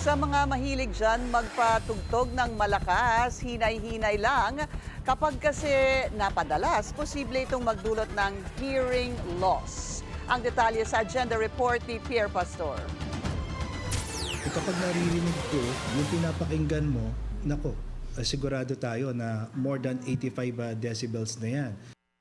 Sa mga mahilig dyan magpatugtog ng malakas, hinay-hinay lang, kapag kasi napadalas, posible itong magdulot ng hearing loss. Ang detalye sa agenda report ni Pierre Pastor. Kapag naririnig ko, yung pinapakinggan mo, nako, sigurado tayo na more than 85 decibels na yan.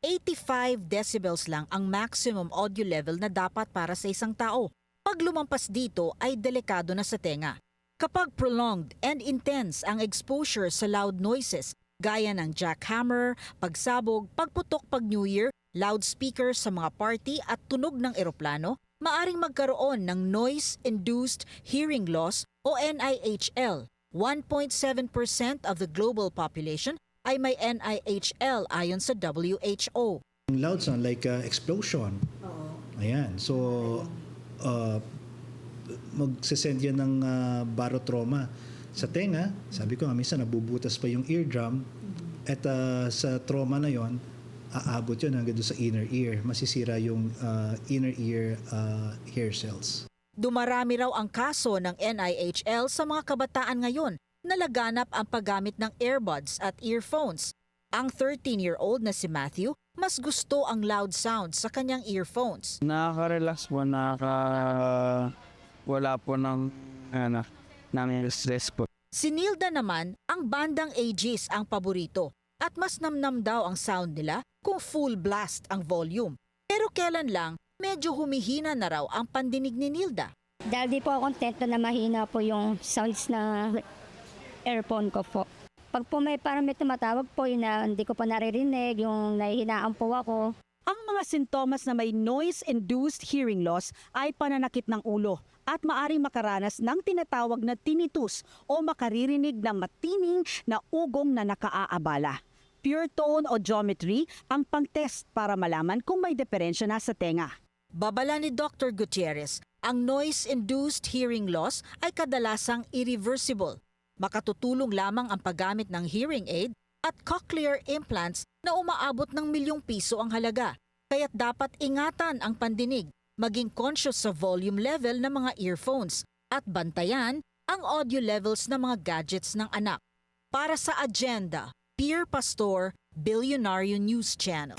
85 decibels lang ang maximum audio level na dapat para sa isang tao. Pag lumampas dito ay delikado na sa tenga. Kapag prolonged and intense ang exposure sa loud noises, gaya ng jackhammer, pagsabog, pagputok pag New Year, loudspeaker sa mga party at tunog ng eroplano, maaring magkaroon ng noise-induced hearing loss o NIHL. 1.7% of the global population ay may NIHL ayon sa WHO. Loud sound like explosion. Ayan. So, magsisend yan ng barotrauma sa tenga. Sabi ko, minsan nabubutas pa yung eardrum. At sa trauma na yon, aabot yun hanggang doon sa inner ear. Masisira yung inner ear hair cells. Dumarami raw ang kaso ng NIHL sa mga kabataan ngayon na laganap ang paggamit ng earbuds at earphones. Ang 13-year-old na si Matthew, mas gusto ang loud sound sa kanyang earphones. Nakaka-relax po, wala po ng stress po. Si Nilda naman, ang bandang Aegis ang paborito at mas namnam daw ang sound nila kung full blast ang volume. Pero kailan lang, medyo humihina na raw ang pandinig ni Nilda. Dahil di po ako kontento na mahina po yung sounds na earphone ko po. Pag po parang may tumatawag po, yun na hindi ko pa naririnig, yung nahihinaan po ako. Ang mga sintomas na may noise-induced hearing loss ay pananakit ng ulo at maaring makaranas ng tinatawag na tinnitus o makaririnig na matining na ugong na nakaaabala. Pure tone audiometry ang pang-test para malaman kung may diferensya na sa tenga. Babala ni Dr. Gutierrez, ang noise-induced hearing loss ay kadalasang irreversible. Makatutulong lamang ang paggamit ng hearing aid at cochlear implants na umaabot ng ₱1,000,000 ang halaga. Kaya't dapat ingatan ang pandinig, maging conscious sa volume level ng mga earphones at bantayan ang audio levels ng mga gadgets ng anak. Para sa agenda, Pierre Pastor, Billionario News Channel.